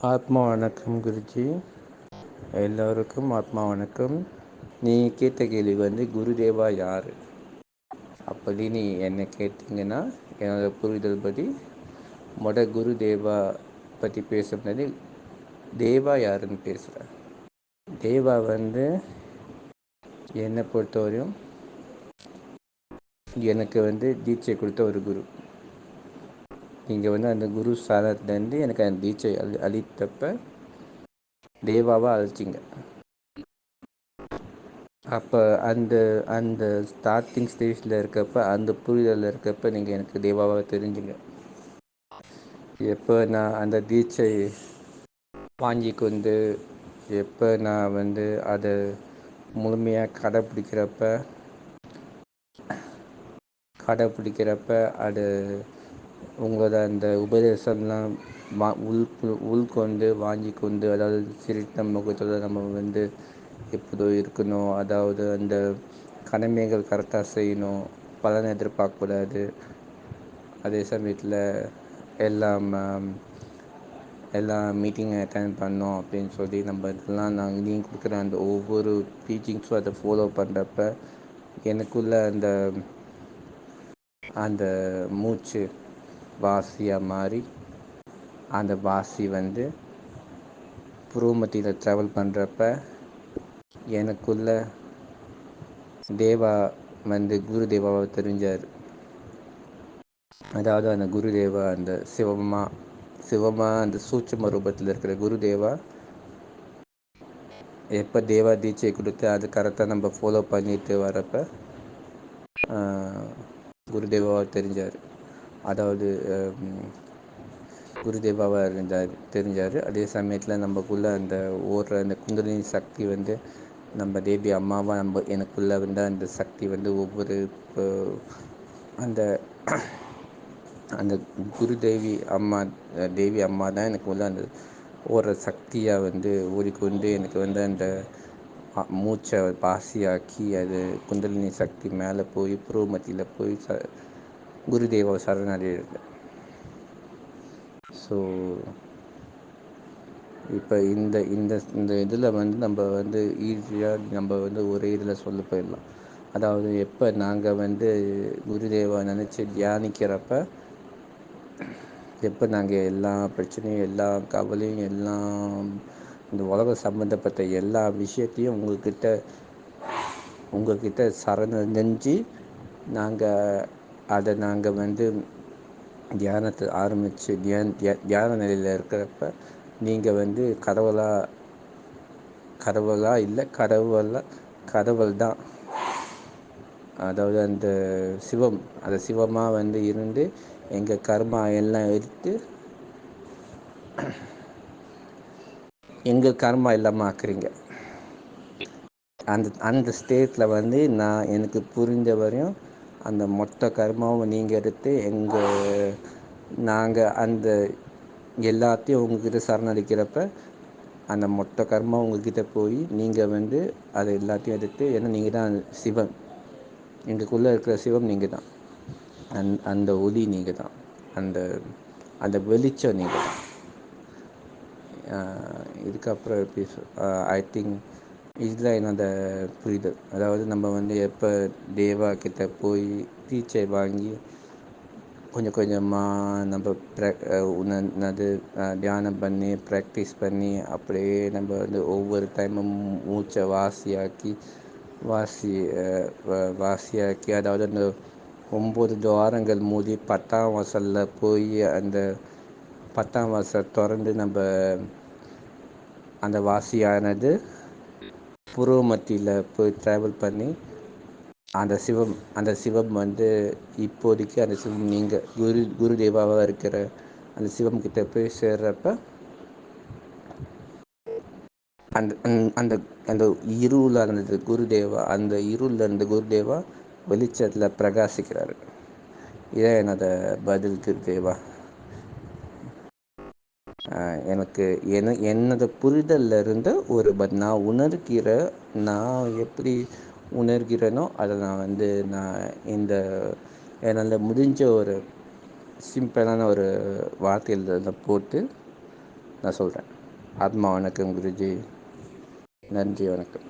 ஆத்மா வணக்கம் குருஜி. எல்லோருக்கும் ஆத்மா வணக்கம். நீ கேட்ட கேள்வி குருதேவா யார் அப்படின்னு என்னை கேட்டிங்கன்னா, என்னோடய புரிதல் படி குருதேவா பற்றி பேச முன்னாடி தேவா யாருன்னு பேசுகிறேன். தேவா என்னை பொறுத்தவரையும் எனக்கு தீட்சை கொடுத்த ஒரு குரு. நீங்கள் அந்த குரு ஸ்தானத்துலேருந்து எனக்கு அந்த தீட்சை அளித்தப்ப தேவாவாக அழைச்சிங்க. அப்போ அந்த அந்த ஸ்டார்டிங் ஸ்டேஜில் இருக்கப்ப, அந்த புரிதலில் இருக்கப்ப நீங்கள் எனக்கு தேவாவாக தெரிஞ்சுங்க. எப்போ நான் அந்த தீட்சை வாங்கி கொண்டு எப்போ நான் அதை முழுமையாக கடைப்பிடிக்கிறப்ப அது உங்களோட அந்த உபதேசம்லாம் உள்கொண்டு வாங்கி கொண்டு, அதாவது சிரித்த முகத்தோடு நம்ம எப்போதோ இருக்கணும், அதாவது அந்த கடமைகள் கரெக்டாக செய்யணும், பலனை எதிர்பார்க்கக்கூடாது, அதே சமயத்தில் எல்லாம் மீட்டிங்கை அட்டெண்ட் பண்ணோம் அப்படின்னு சொல்லி நம்ம இதெல்லாம் நாங்கள் நீங்கள் கொடுக்குற அந்த ஒவ்வொரு டீச்சிங்ஸும் அதை ஃபாலோ பண்ணுறப்ப எனக்குள்ள அந்த மூச்சு வாசியாக மாறி, அந்த வாசி புருவமத்தியில் ட்ராவல் பண்ணுறப்ப எனக்குள்ள தேவா குரு தேவாவை தெரிஞ்சார். அதாவது அந்த குருதேவா அந்த சிவமாக அந்த சூட்சும ரூபத்தில் இருக்கிற குருதேவா எப்போ தேவா தீட்சை கொடுத்து அது கரெக்டாக நம்ம ஃபாலோ பண்ணிட்டு வரப்போ குருதேவாவை தெரிஞ்சார். அதாவது குருதேவாவாக தெரிஞ்சார். அதே சமயத்தில் நம்மக்குள்ளே அந்த ஓடுற அந்த குண்டலினி சக்தி நம்ம தேவி அம்மாவாக எனக்குள்ளே அந்த சக்தி ஒவ்வொரு அந்த அந்த குருதேவி அம்மா தேவி அம்மா தான் எனக்கு அந்த ஓடுற சக்தியாக ஓடிக்கொண்டு எனக்கு அந்த மூச்சை பாசியாக்கி அது குண்டலினி சக்தி மேலே போய் புருவமத்தியில் போய் குருதேவாவை சரணடைகிறது. ஸோ இப்போ இந்த இந்த இந்த இதில் நம்ம ஈஸியாக நம்ம ஒரே இதில் சொல்ல போயிடலாம். அதாவது எப்போ நாங்கள் குருதேவா நினச்சி தியானிக்கிறப்ப, எப்போ நாங்கள் எல்லா பிரச்சனையும், எல்லா கவலையும், எல்லாம் இந்த உலகம் சம்மந்தப்பட்ட எல்லா விஷயத்தையும் உங்கள்கிட்ட சரணடைஞ்சு நாங்கள் தியானத்தை ஆரம்பித்து தியான நிலையில் இருக்கிறப்ப நீங்கள் கடவுளா இல்லை கடவுள் தான். அதாவது அந்த சிவமாக இருந்து எங்கள் கர்மா எல்லாம் எடுத்து எங்கள் கர்மா இல்லாமல் ஆக்குறீங்க. அந்த ஸ்டேட்டில் நான் எனக்கு புரிந்த வரையும் அந்த மொத்த கர்மாவும் நீங்கள் எடுத்து நாங்கள் அந்த எல்லாத்தையும் உங்ககிட்ட சரணடைக்கிறப்ப அந்த மொத்த கர்மா உங்ககிட்ட போய் நீங்கள் அதை எல்லாத்தையும் எடுத்து, ஏன்னா நீங்கள் தான் சிவன், எங்களுக்குள்ளே இருக்கிற சிவம் நீங்கள் தான், அந்த ஒளி நீங்கள் தான், அந்த அந்த வெளிச்சம் நீங்கள் தான். இதுக்கப்புறம் எப்படி ஐ திங்க் இதுதான் என்னோட புரிதல். அதாவது நம்ம எப்போ தேவா கிட்ட போய் டீச்சை வாங்கி கொஞ்சம் கொஞ்சமாக நம்ம தியானம் பண்ணி ப்ராக்டிஸ் பண்ணி அப்படியே நம்ம ஒவ்வொரு டைமும் மூச்சை வாசியாக்கி அதாவது அந்த 9 துவாரங்கள் மூடி 10ஆம் வாசலில் போய் அந்த 10ஆம் வாசல் திறந்து நம்ம அந்த வாசியானது புருவ மத்தியில் போய் ட்ராவல் பண்ணி அந்த சிவம் இப்போதைக்கு அந்த சிவம் நீங்கள் குருதேவாவாக இருக்கிற அந்த சிவம் கிட்ட போய் சேர்றப்ப அந்த அந்த அந்த இருளில் இருந்தது குருதேவா, அந்த இருளில் இருந்த குருதேவா வெளிச்சத்தில் பிரகாசிக்கிறாரு. இதான் என்னோட பதில் குருதேவா. எனக்கு என்னோட புரிதலில் இருந்த ஒரு நான் எப்படி உணர்கிறேனோ அதை நான் இந்த என்னால் முடிஞ்ச ஒரு சிம்பிளான ஒரு வார்த்தையில் போட்டு நான் சொல்கிறேன். ஆத்மா வணக்கம் குருஜி. நன்றி, வணக்கம்.